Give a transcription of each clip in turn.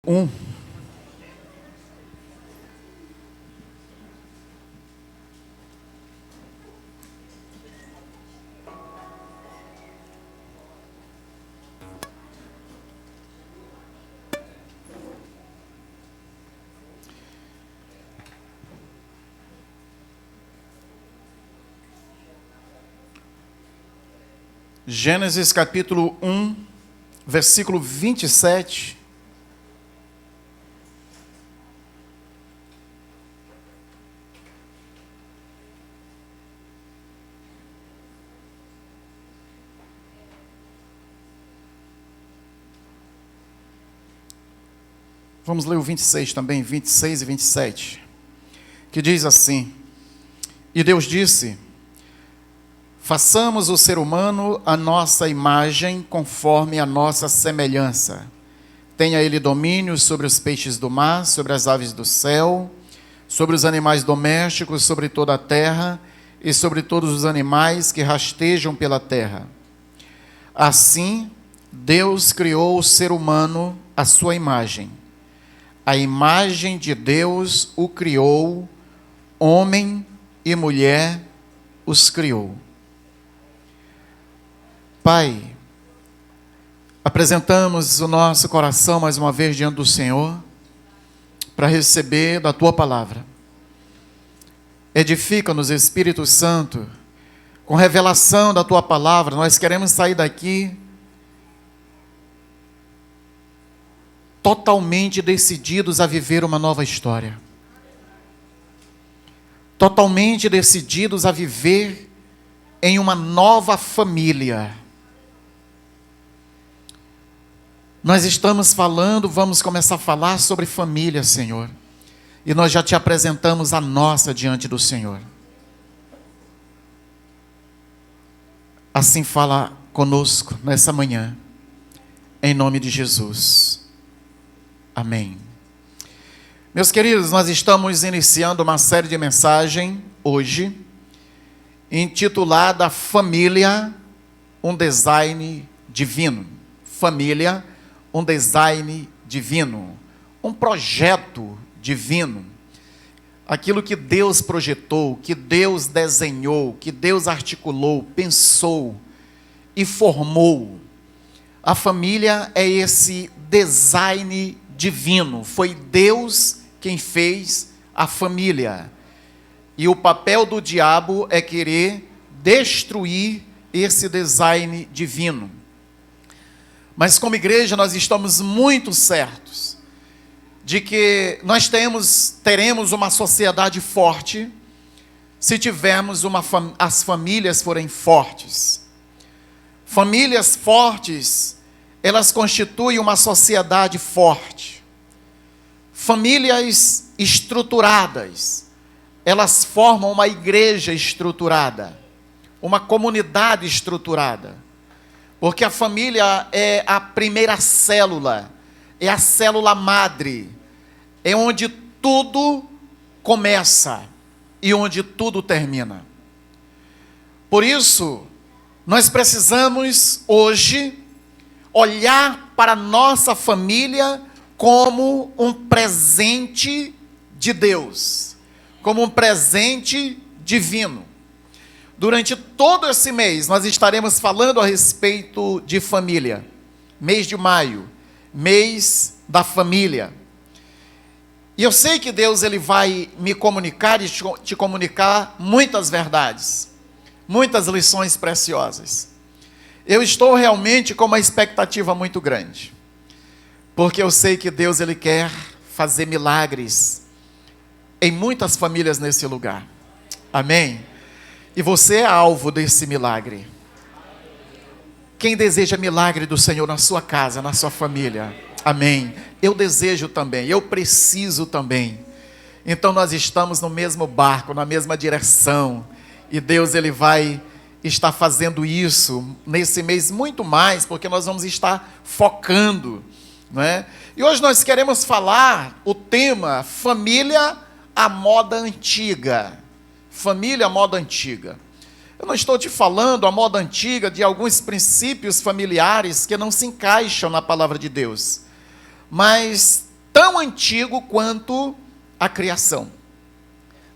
Um. Gênesis capítulo 1, versículo 27. Vamos ler o 26 também, 26 e 27, que diz assim: E Deus disse: façamos o ser humano à nossa imagem, conforme a nossa semelhança. Tenha ele domínio sobre os peixes do mar, sobre as aves do céu, sobre os animais domésticos, sobre toda a terra e sobre todos os animais que rastejam pela terra. Assim, Deus criou o ser humano à sua imagem. A imagem de Deus o criou, homem e mulher os criou. Pai, apresentamos o nosso coração mais uma vez diante do Senhor, para receber da Tua palavra. Edifica-nos, Espírito Santo, com revelação da Tua palavra. Nós queremos sair daqui totalmente decididos a viver uma nova história. Totalmente decididos a viver em uma nova família. Nós estamos falando, vamos começar a falar sobre família, Senhor. E nós já te apresentamos a nossa diante do Senhor. Assim fala conosco nessa manhã, em nome de Jesus. Amém. Meus queridos, nós estamos iniciando uma série de mensagens hoje, intitulada Família, um design divino. Família, um design divino, um projeto divino. Aquilo que Deus projetou, que Deus desenhou, que Deus articulou, pensou e formou. A família é esse design divino. Foi Deus quem fez a família. E o papel do diabo é querer destruir esse design divino. Mas como igreja nós estamos muito certos de que nós teremos uma sociedade forte se tivermos as famílias forem fortes. Famílias fortes, elas constituem uma sociedade forte. Famílias estruturadas, elas formam uma igreja estruturada, uma comunidade estruturada. Porque a família é a primeira célula, é a célula madre, é onde tudo começa e onde tudo termina. Por isso, nós precisamos hoje olhar para a nossa família como um presente de Deus, como um presente divino. Durante todo esse mês, nós estaremos falando a respeito de família. Mês de maio, mês da família. E eu sei que Deus ele vai me comunicar e te comunicar muitas verdades, muitas lições preciosas. Eu estou realmente com uma expectativa muito grande, porque eu sei que Deus ele quer fazer milagres em muitas famílias nesse lugar. Amém? E você é alvo desse milagre. Quem deseja milagre do Senhor na sua casa, na sua família? Amém. Eu desejo também, eu preciso também. Então nós estamos no mesmo barco, na mesma direção. E Deus ele vai estar fazendo isso nesse mês muito mais, porque nós vamos estar focando, não é? E hoje nós queremos falar o tema família à moda antiga. Família à moda antiga. Eu não estou te falando a moda antiga de alguns princípios familiares que não se encaixam na palavra de Deus. Mas tão antigo quanto a criação,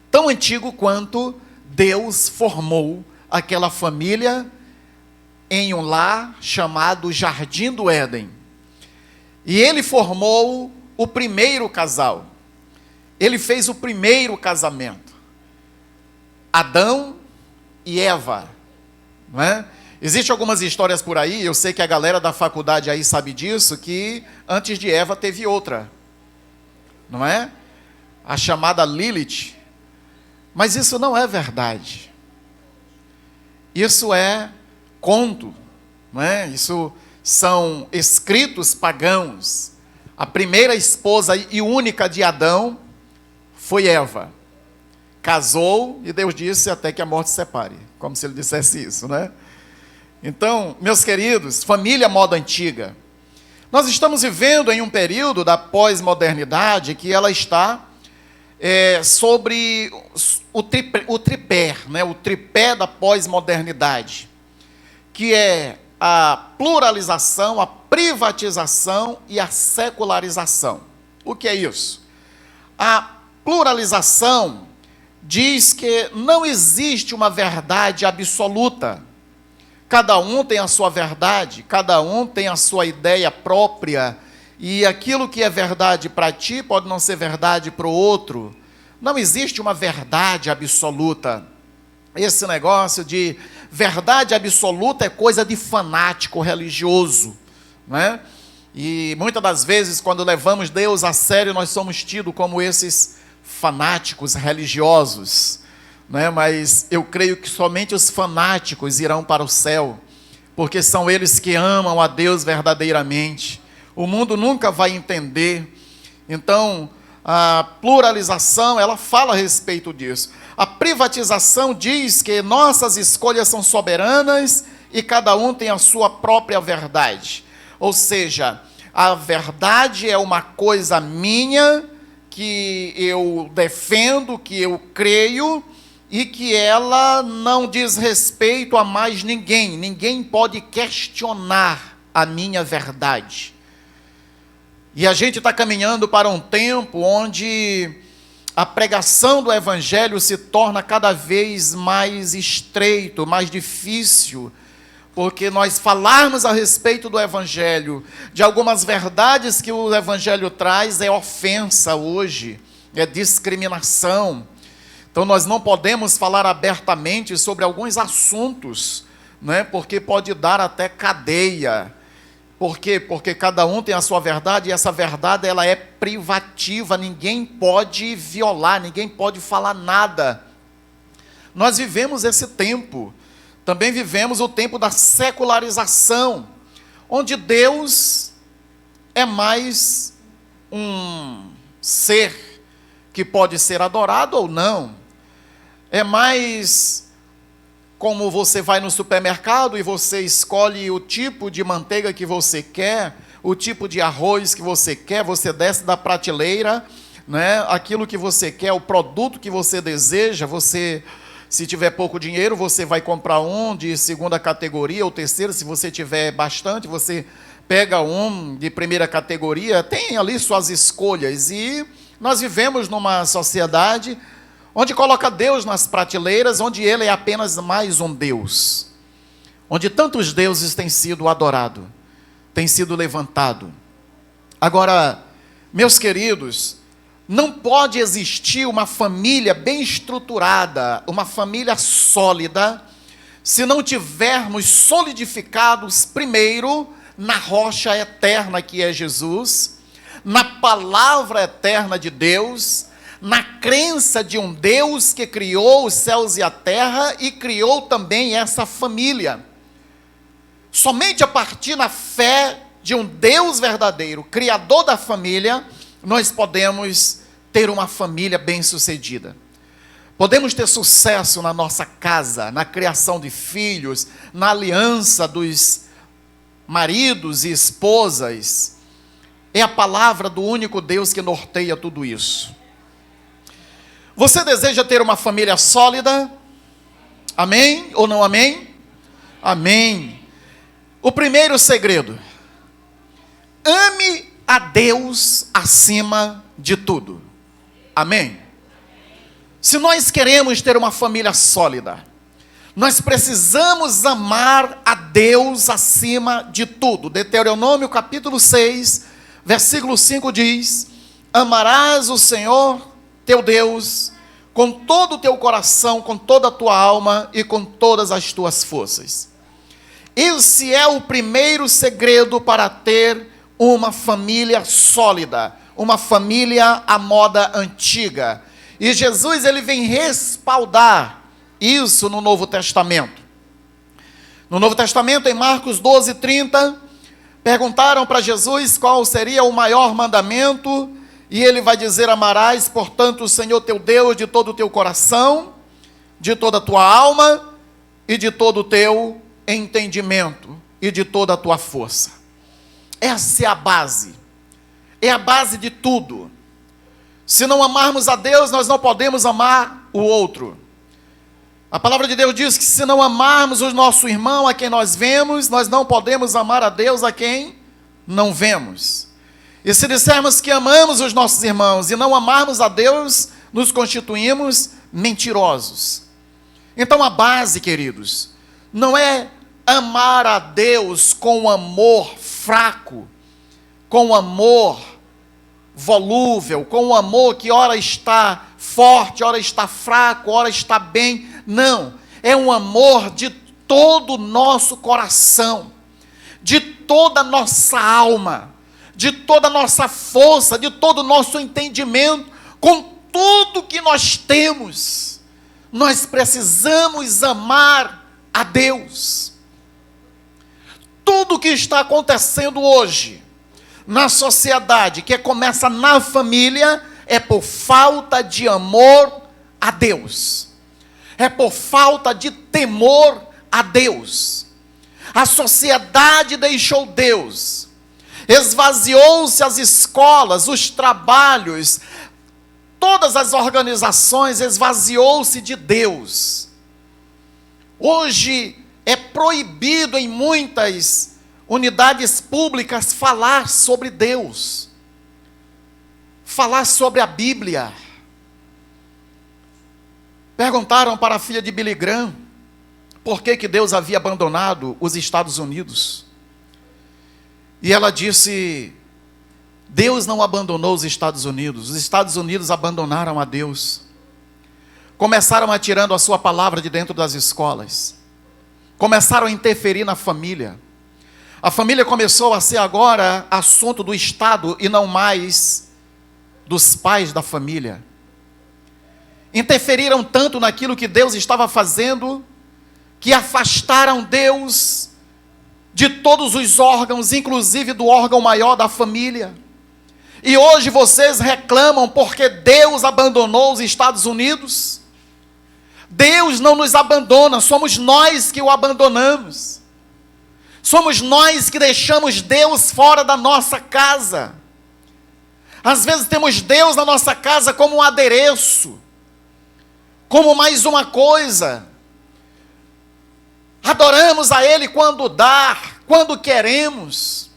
tão antigo quanto Deus formou aquela família em um lar chamado Jardim do Éden. E ele formou o primeiro casal. Ele fez o primeiro casamento. Adão e Eva. Não é? Existem algumas histórias por aí, eu sei que a galera da faculdade aí sabe disso, que antes de Eva teve outra. Não é? A chamada Lilith. Mas isso não é verdade. Isso é conto. Não é? Isso são escritos pagãos. A primeira esposa e única de Adão foi Eva. Casou e Deus disse até que a morte separe. Como se ele dissesse isso, né? Então, meus queridos, família moda antiga. Nós estamos vivendo em um período da pós-modernidade que ela está sobre o tripé, né? O tripé da pós-modernidade, que é a pluralização, a privatização e a secularização. O que é isso? A pluralização diz que não existe uma verdade absoluta. Cada um tem a sua verdade, cada um tem a sua ideia própria, e aquilo que é verdade para ti pode não ser verdade para o outro. Não existe uma verdade absoluta. Esse negócio de verdade absoluta é coisa de fanático religioso, não é? E muitas das vezes, quando levamos Deus a sério, nós somos tidos como esses fanáticos religiosos, não é? Mas eu creio que somente os fanáticos irão para o céu, porque são eles que amam a Deus verdadeiramente. O mundo nunca vai entender. Então, a pluralização, ela fala a respeito disso. A privatização diz que nossas escolhas são soberanas e cada um tem a sua própria verdade. Ou seja, a verdade é uma coisa minha, que eu defendo, que eu creio, e que ela não diz respeito a mais ninguém. Ninguém pode questionar a minha verdade. E a gente está caminhando para um tempo onde a pregação do Evangelho se torna cada vez mais estreito, mais difícil, porque nós falarmos a respeito do Evangelho, de algumas verdades que o Evangelho traz, é ofensa hoje, é discriminação. Então nós não podemos falar abertamente sobre alguns assuntos, né, porque pode dar até cadeia. Por quê? Porque cada um tem a sua verdade, e essa verdade ela é privativa, ninguém pode violar, ninguém pode falar nada. Nós vivemos esse tempo, também vivemos o tempo da secularização, onde Deus é mais um ser que pode ser adorado ou não, é mais como você vai no supermercado e você escolhe o tipo de manteiga que você quer, o tipo de arroz que você quer, você desce da prateleira, né, aquilo que você quer, o produto que você deseja, você, se tiver pouco dinheiro, você vai comprar um de segunda categoria ou terceira, se você tiver bastante, você pega um de primeira categoria, tem ali suas escolhas, e nós vivemos numa sociedade onde coloca Deus nas prateleiras, onde Ele é apenas mais um Deus, onde tantos deuses têm sido adorados, têm sido levantados. Agora, meus queridos, não pode existir uma família bem estruturada, uma família sólida, se não tivermos solidificados primeiro na rocha eterna que é Jesus, na palavra eterna de Deus, na crença de um Deus que criou os céus e a terra e criou também essa família. Somente a partir da fé de um Deus verdadeiro, criador da família, nós podemos ter uma família bem-sucedida. Podemos ter sucesso na nossa casa, na criação de filhos, na aliança dos maridos e esposas. É a palavra do único Deus que norteia tudo isso. Você deseja ter uma família sólida? Amém ou não amém? Amém. O primeiro segredo: ame a Deus acima de tudo. Amém? Se nós queremos ter uma família sólida, nós precisamos amar a Deus acima de tudo. Deuteronômio capítulo 6, versículo 5 diz: amarás o Senhor teu Deus com todo o teu coração, com toda a tua alma e com todas as tuas forças. Esse é o primeiro segredo para ter uma família sólida, uma família à moda antiga. E Jesus, ele vem respaldar isso no Novo Testamento. No Novo Testamento, em Marcos 12, 30, perguntaram para Jesus qual seria o maior mandamento, e ele vai dizer: amarás, portanto, o Senhor teu Deus de todo o teu coração, de toda a tua alma e de todo o teu entendimento e de toda a tua força. Essa é a base de tudo. Se não amarmos a Deus, nós não podemos amar o outro. A palavra de Deus diz que se não amarmos o nosso irmão a quem nós vemos, nós não podemos amar a Deus a quem não vemos. E se dissermos que amamos os nossos irmãos e não amarmos a Deus, nos constituímos mentirosos. Então a base, queridos, não é amar a Deus com amor fraco, com amor volúvel, com um amor que ora está forte, ora está fraco, ora está bem. Não, é um amor de todo o nosso coração, de toda a nossa alma, de toda a nossa força, de todo o nosso entendimento, com tudo que nós temos. Nós precisamos amar a Deus. Tudo que está acontecendo hoje na sociedade, que começa na família, é por falta de amor a Deus, é por falta de temor a Deus. A sociedade deixou Deus, esvaziou-se as escolas, os trabalhos, todas as organizações, esvaziou-se de Deus. Hoje é proibido em muitas unidades públicas falar sobre Deus, falar sobre a Bíblia. Perguntaram para a filha de Billy Graham por que Deus havia abandonado os Estados Unidos. E ela disse: Deus não abandonou os Estados Unidos abandonaram a Deus. Começaram a tirando a sua palavra de dentro das escolas, começaram a interferir na família. A família começou a ser agora assunto do Estado e não mais dos pais da família. Interferiram tanto naquilo que Deus estava fazendo, que afastaram Deus de todos os órgãos, inclusive do órgão maior da família. E hoje vocês reclamam porque Deus abandonou os Estados Unidos. Deus não nos abandona, somos nós que o abandonamos. Somos nós que deixamos Deus fora da nossa casa. Às vezes temos Deus na nossa casa como um adereço, como mais uma coisa. Adoramos a Ele quando dá, quando queremos.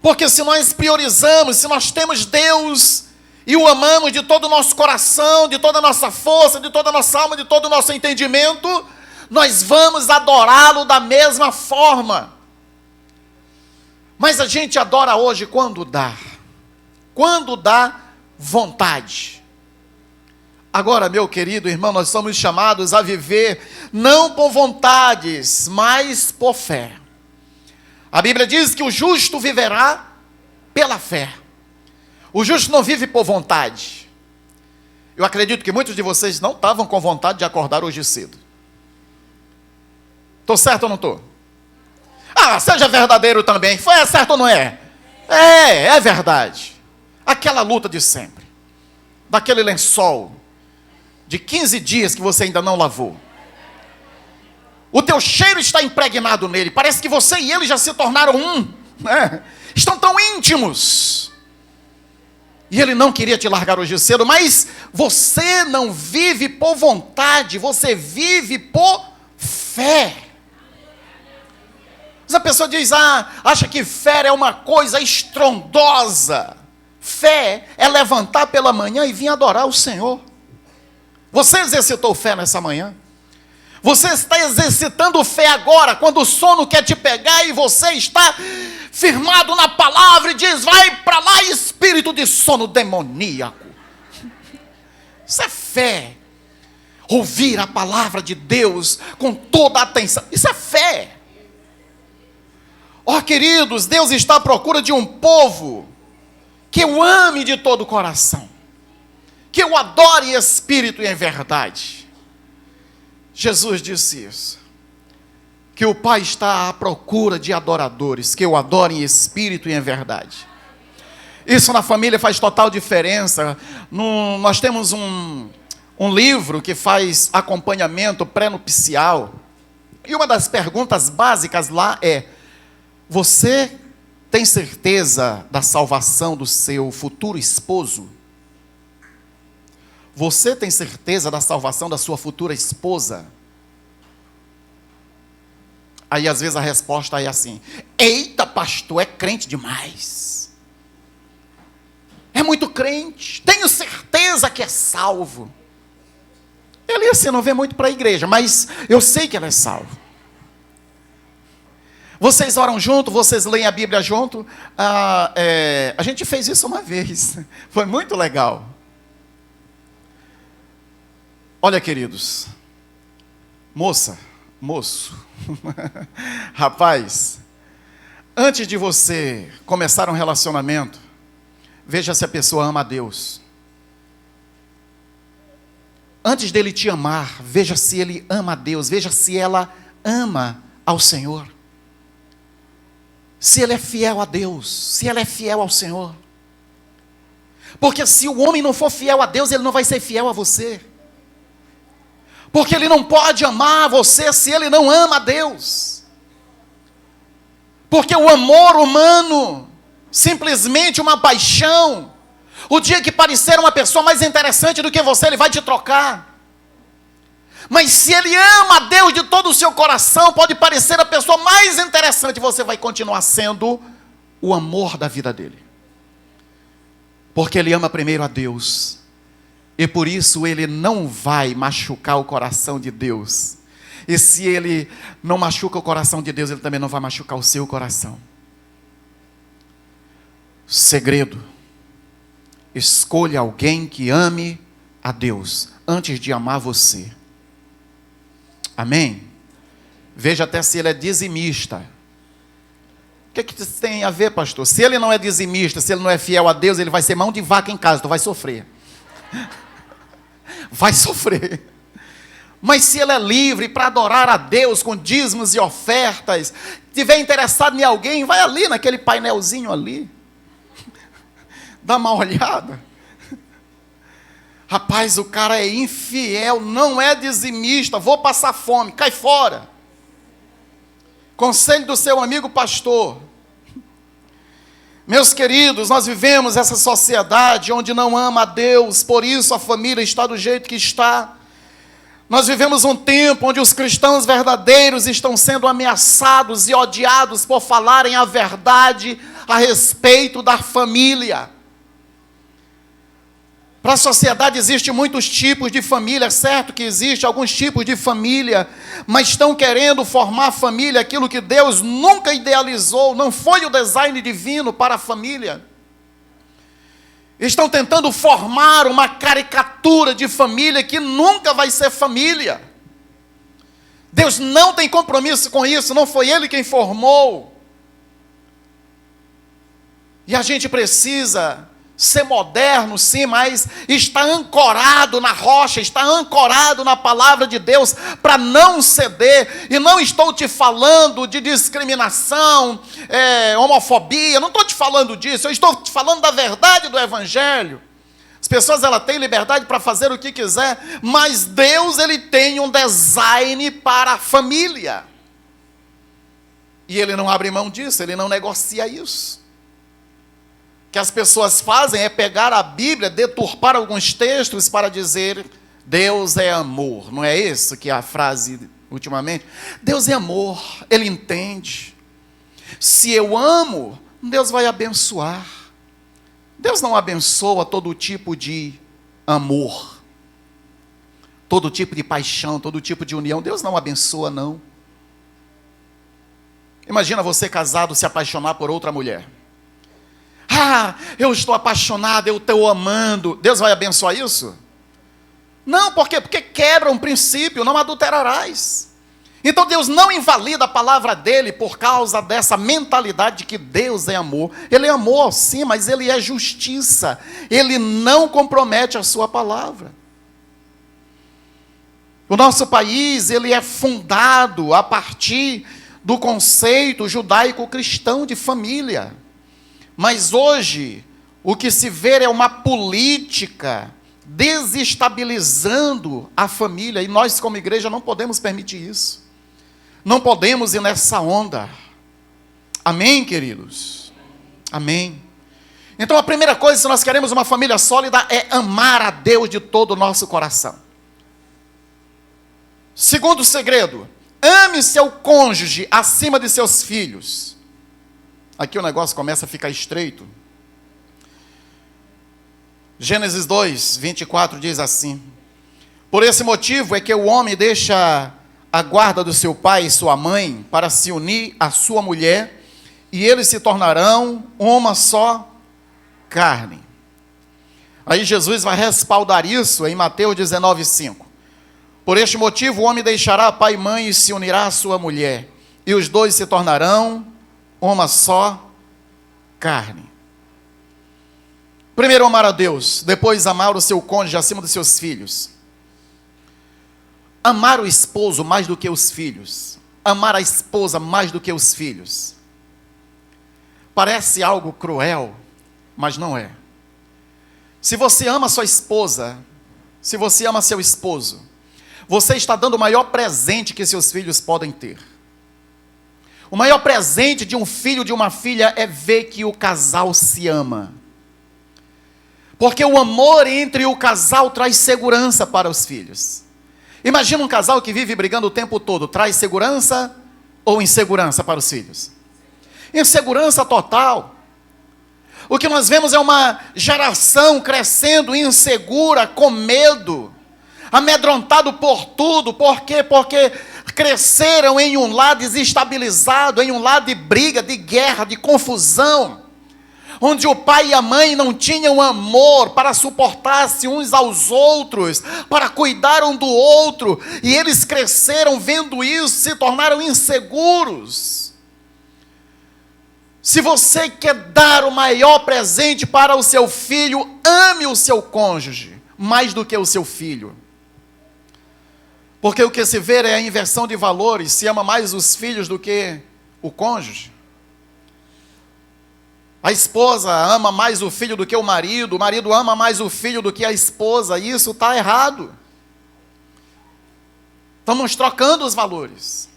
Porque se nós priorizamos, se nós temos Deus e o amamos de todo o nosso coração, de toda a nossa força, de toda a nossa alma, de todo o nosso entendimento, nós vamos adorá-lo da mesma forma. Mas a gente adora hoje quando dá vontade. Agora, meu querido irmão, nós somos chamados a viver não por vontades, mas por fé. A Bíblia diz que o justo viverá pela fé. O justo não vive por vontade. Eu acredito que muitos de vocês não estavam com vontade de acordar hoje cedo. Estou certo ou não estou? Ah, seja verdadeiro também. Foi certo ou não é? É verdade. Aquela luta de sempre. Daquele lençol de 15 dias que você ainda não lavou. O teu cheiro está impregnado nele. Parece que você e ele já se tornaram um, né? Estão tão íntimos. E ele não queria te largar hoje cedo, mas você não vive por vontade, você vive por fé. Você pessoa diz, acha que fé é uma coisa estrondosa. Fé é levantar pela manhã e vir adorar o Senhor. Você exercitou fé nessa manhã? Você está exercitando fé agora, quando o sono quer te pegar e você está firmado na palavra e diz, vai para lá, espírito de sono demoníaco. Isso é fé. Ouvir a palavra de Deus com toda a atenção. Isso é fé. Ó, queridos, Deus está à procura de um povo que o ame de todo o coração, que o adore em espírito e em verdade. Jesus disse isso, que o Pai está à procura de adoradores, que o adorem em espírito e em verdade. Isso na família faz total diferença. Nós temos um livro que faz acompanhamento pré-nupcial, e uma das perguntas básicas lá é, você tem certeza da salvação do seu futuro esposo? Você tem certeza da salvação da sua futura esposa? Aí às vezes a resposta é assim, eita pastor, é crente demais. É muito crente, tenho certeza que é salvo. Ele assim não vê muito para a igreja, mas eu sei que ela é salvo. Vocês oram junto, vocês leem a Bíblia junto. A gente fez isso uma vez, foi muito legal. Olha, queridos, moço, rapaz, antes de você começar um relacionamento, veja se a pessoa ama a Deus. Antes dele te amar, veja se ele ama a Deus, veja se ela ama ao Senhor. Se ele é fiel a Deus, se ela é fiel ao Senhor. Porque se o homem não for fiel a Deus, ele não vai ser fiel a você. Porque ele não pode amar você se ele não ama a Deus. Porque o amor humano, simplesmente uma paixão, o dia que parecer uma pessoa mais interessante do que você, ele vai te trocar. Mas se ele ama a Deus de todo o seu coração, pode parecer a pessoa mais interessante, você vai continuar sendo o amor da vida dele. Porque ele ama primeiro a Deus. E por isso ele não vai machucar o coração de Deus. E se ele não machuca o coração de Deus, ele também não vai machucar o seu coração. Segredo: escolha alguém que ame a Deus antes de amar você. Amém? Veja até se ele é dizimista. O que isso tem a ver, pastor? Se ele não é dizimista, se ele não é fiel a Deus, ele vai ser mão de vaca em casa, tu vai sofrer. Vai sofrer. Mas se ele é livre para adorar a Deus com dízimos e ofertas, estiver interessado em alguém, vai ali naquele painelzinho ali. Dá uma olhada. Rapaz, o cara é infiel, não é dizimista, vou passar fome, cai fora. Conselho do seu amigo pastor. Meus queridos, nós vivemos essa sociedade onde não ama a Deus, por isso a família está do jeito que está. Nós vivemos um tempo onde os cristãos verdadeiros estão sendo ameaçados e odiados por falarem a verdade a respeito da família. Para a sociedade existem muitos tipos de família, certo que existe alguns tipos de família, mas estão querendo formar família, aquilo que Deus nunca idealizou, não foi o design divino para a família. Estão tentando formar uma caricatura de família que nunca vai ser família. Deus não tem compromisso com isso, não foi Ele quem formou. E a gente precisa ser moderno, sim, mas está ancorado na rocha, está ancorado na palavra de Deus, para não ceder. E não estou te falando de discriminação, homofobia, não estou te falando disso, eu estou te falando da verdade do Evangelho. As pessoas, elas têm liberdade para fazer o que quiser, mas Deus, Ele tem um design para a família. E Ele não abre mão disso, Ele não negocia isso. Que as pessoas fazem é pegar a Bíblia, deturpar alguns textos para dizer Deus é amor. Não é isso que é a frase ultimamente? Deus é amor, Ele entende. se eu amo, Deus vai abençoar. Deus não abençoa todo tipo de amor, todo tipo de paixão, todo tipo de união. Deus não abençoa, não. Imagina você casado se apaixonar por outra mulher. Ah, eu estou apaixonado, eu estou amando. Deus vai abençoar isso? Não, por quê? Porque quebra um princípio, não adulterarás. Então Deus não invalida a palavra dele por causa dessa mentalidade de que Deus é amor. Ele é amor, sim, mas ele é justiça. Ele não compromete a sua palavra. O nosso país, ele é fundado a partir do conceito judaico-cristão de família. Mas hoje, o que se vê é uma política desestabilizando a família. E nós, como igreja, não podemos permitir isso. Não podemos ir nessa onda. Amém, queridos? Amém. Então, a primeira coisa, se nós queremos uma família sólida, é amar a Deus de todo o nosso coração. Segundo segredo, ame seu cônjuge acima de seus filhos. Aqui o negócio começa a ficar estreito. Gênesis 2, 24 diz assim: por esse motivo é que o homem deixa a guarda do seu pai e sua mãe para se unir à sua mulher, e eles se tornarão uma só carne. Aí Jesus vai respaldar isso em Mateus 19, 5. Por este motivo o homem deixará pai e mãe e se unirá à sua mulher, e os dois se tornarão uma só carne. Primeiro amar a Deus, depois amar o seu cônjuge acima dos seus filhos. Amar o esposo mais do que os filhos. Amar a esposa mais do que os filhos. Parece algo cruel, mas não é. Se você ama sua esposa, se você ama seu esposo, você está dando o maior presente que seus filhos podem ter. O maior presente de um filho ou de uma filha é ver que o casal se ama. Porque o amor entre o casal traz segurança para os filhos. Imagina um casal que vive brigando o tempo todo. Traz segurança ou insegurança para os filhos? Insegurança total. O que nós vemos é uma geração crescendo insegura, com medo, amedrontado por tudo. Por quê? Porque cresceram em um lar desestabilizado, em um lar de briga, de guerra, de confusão, onde o pai e a mãe não tinham amor para suportar-se uns aos outros, para cuidar um do outro, e eles cresceram vendo isso, se tornaram inseguros. Se você quer dar o maior presente para o seu filho, ame o seu cônjuge, mais do que o seu filho. Porque o que se vê é a inversão de valores, se ama mais os filhos do que o cônjuge. A esposa ama mais o filho do que o marido ama mais o filho do que a esposa, e isso está errado. Estamos trocando os valores.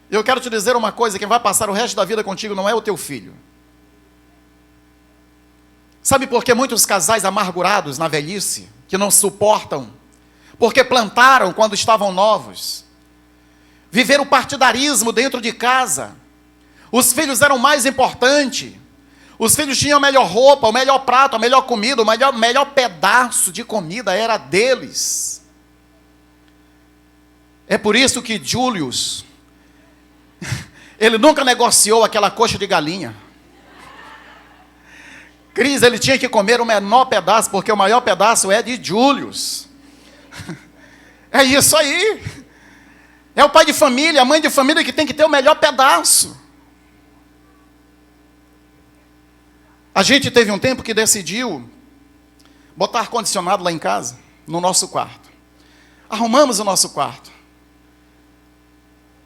Eu quero te dizer uma coisa: quem vai passar o resto da vida contigo não é o teu filho. Sabe por que muitos casais amargurados na velhice, que não suportam, porque plantaram quando estavam novos, viveram o partidarismo dentro de casa, os filhos eram mais importantes. Os filhos tinham a melhor roupa, o melhor prato, a melhor comida, o melhor pedaço de comida era deles. É por isso que Julius, ele nunca negociou aquela coxa de galinha. Cris, ele tinha que comer o menor pedaço, porque o maior pedaço é de Julius. É isso aí. É o pai de família, a mãe de família que tem que ter o melhor pedaço. A gente teve um tempo que decidiu botar ar-condicionado lá em casa, no nosso quarto. Arrumamos o nosso quarto.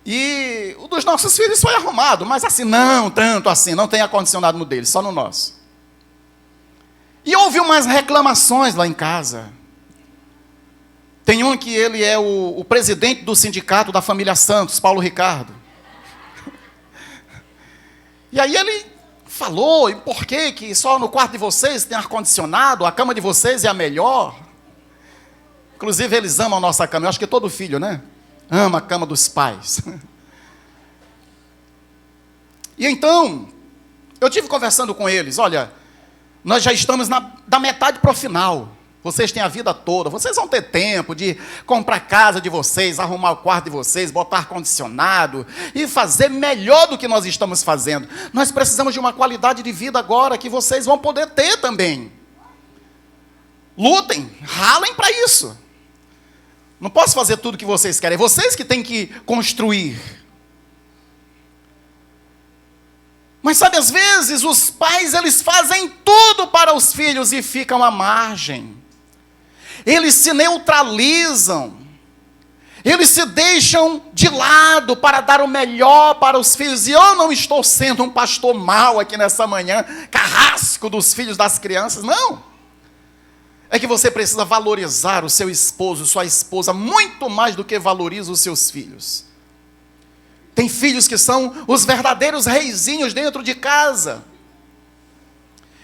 E o dos nossos filhos foi arrumado, mas assim, não tanto assim, não tem ar-condicionado no deles, só no nosso. E houve umas reclamações lá em casa. Tem um que ele é o presidente do sindicato da família Santos, Paulo Ricardo. E aí ele falou, e por que só no quarto de vocês tem ar-condicionado, a cama de vocês é a melhor? Inclusive eles amam a nossa cama, eu acho que todo filho, né? Ama a cama dos pais. E então, eu tive conversando com eles, olha, nós já estamos da metade para o final. Vocês têm a vida toda, vocês vão ter tempo de comprar a casa de vocês, arrumar o quarto de vocês, botar ar-condicionado e fazer melhor do que nós estamos fazendo. Nós precisamos de uma qualidade de vida agora que vocês vão poder ter também. Lutem, ralem para isso. Não posso fazer tudo o que vocês querem, é vocês que têm que construir. Mas sabe, às vezes os pais, eles fazem tudo para os filhos e ficam à margem. Eles se neutralizam, eles se deixam de lado para dar o melhor para os filhos. E eu não estou sendo um pastor mau aqui nessa manhã, carrasco dos filhos das crianças, não. É que você precisa valorizar o seu esposo, sua esposa, muito mais do que valoriza os seus filhos. Tem filhos que são os verdadeiros reizinhos dentro de casa.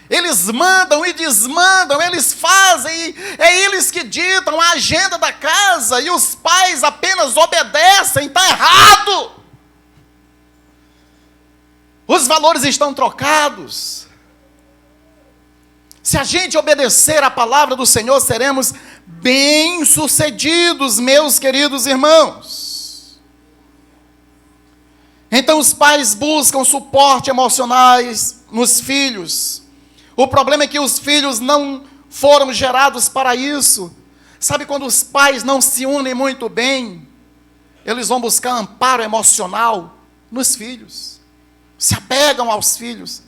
Eles mandam e desmandam, eles fazem, é eles que ditam a agenda da casa, e os pais apenas obedecem. Está errado. Os valores estão trocados. Se a gente obedecer a palavra do Senhor, seremos bem-sucedidos, meus queridos irmãos. Então os pais buscam suporte emocionais nos filhos. O problema é que os filhos não foram gerados para isso. Sabe quando os pais não se unem muito bem? Eles vão buscar amparo emocional nos filhos. Se apegam aos filhos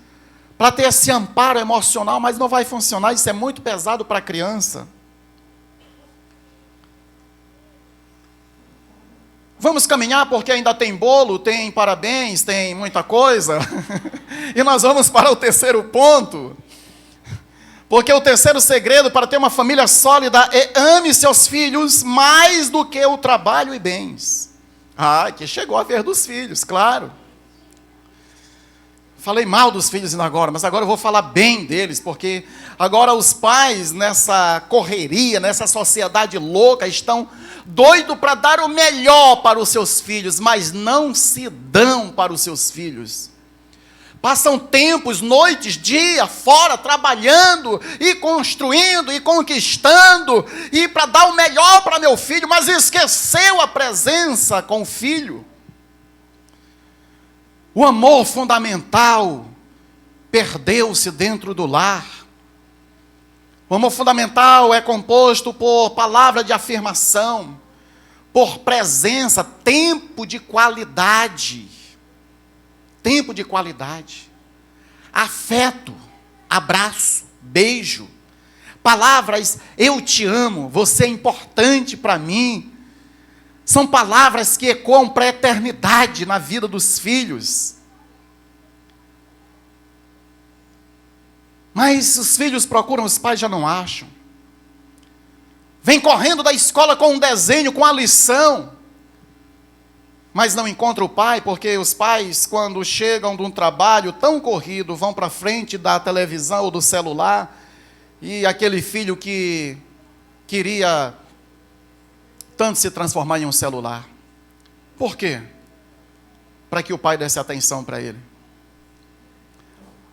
para ter esse amparo emocional, mas não vai funcionar, isso é muito pesado para a criança. Vamos caminhar porque ainda tem bolo, tem parabéns, tem muita coisa. E nós vamos para o terceiro ponto. Porque o terceiro segredo para ter uma família sólida é ame seus filhos mais do que o trabalho e bens. Ah, que chegou a vez dos filhos, claro. Falei mal dos filhos ainda agora, mas agora eu vou falar bem deles, porque agora os pais, nessa correria, nessa sociedade louca, estão doidos para dar o melhor para os seus filhos, mas não se dão para os seus filhos. Passam tempos, noites, dia, fora, trabalhando, e construindo, e conquistando, e para dar o melhor para meu filho, mas esqueceu a presença com o filho. O amor fundamental perdeu-se dentro do lar. O amor fundamental é composto por palavra de afirmação, por presença, tempo de qualidade. Tempo de qualidade. Afeto, abraço, beijo. Palavras, eu te amo, você é importante para mim. São palavras que ecoam para a eternidade na vida dos filhos. Mas os filhos procuram, os pais já não acham. Vem correndo da escola com um desenho, com a lição. Mas não encontra o pai, porque os pais, quando chegam de um trabalho tão corrido, vão para frente da televisão ou do celular, e aquele filho que queria tanto se transformar em um celular. Por quê? Para que o pai desse atenção para ele.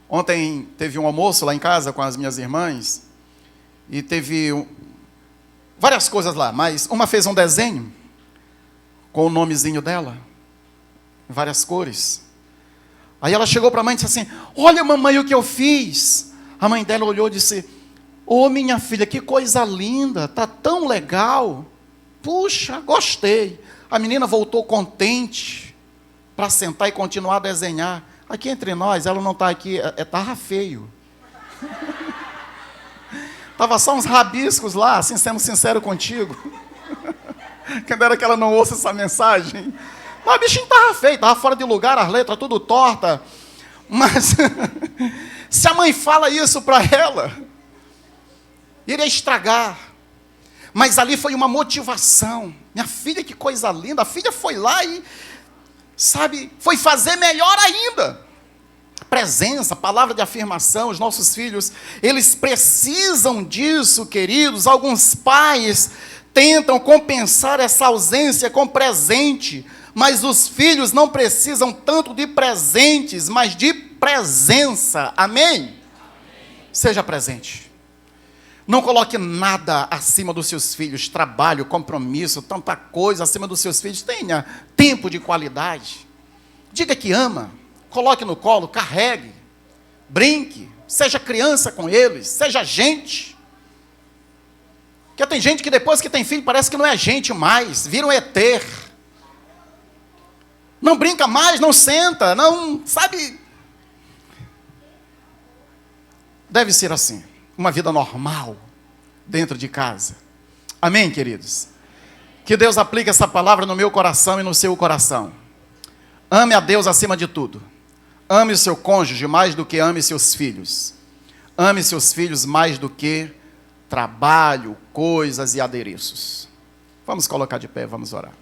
Ontem teve um almoço lá em casa com as minhas irmãs, e teve várias coisas lá, mas uma fez um desenho, com o nomezinho dela, várias cores. Aí ela chegou para a mãe e disse assim: olha, mamãe, o que eu fiz. A mãe dela olhou e disse: ô, minha filha, que coisa linda, está tão legal. Puxa, gostei. A menina voltou contente para sentar e continuar a desenhar. Aqui entre nós, ela não está aqui, estava feio. Estava só uns rabiscos lá, assim, sendo sincero contigo. Quem dera que ela não ouça essa mensagem. Mas o bichinho estava feio, estava fora de lugar, as letras tudo torta. Mas se a mãe fala isso para ela, iria estragar. Mas ali foi uma motivação. Minha filha, que coisa linda. A filha foi lá e, sabe, foi fazer melhor ainda. Presença, palavra de afirmação. Os nossos filhos, eles precisam disso, queridos. Alguns pais tentam compensar essa ausência com presente, Mas os filhos não precisam tanto de presentes, mas de presença. Amém? Seja presente. Não coloque nada acima dos seus filhos. Trabalho, compromisso, tanta coisa acima dos seus filhos. Tenha tempo de qualidade. Diga que ama. Coloque no colo, carregue. Brinque. Seja criança com eles. Seja gente. Porque tem gente que depois que tem filho parece que não é gente mais. Vira um ET. Não brinca mais, não senta, não, sabe? Deve ser assim. Uma vida normal dentro de casa. Amém, queridos? Que Deus aplique essa palavra no meu coração e no seu coração. Ame a Deus acima de tudo. Ame o seu cônjuge mais do que ame seus filhos. Ame seus filhos mais do que trabalho, coisas e adereços. Vamos colocar de pé, vamos orar.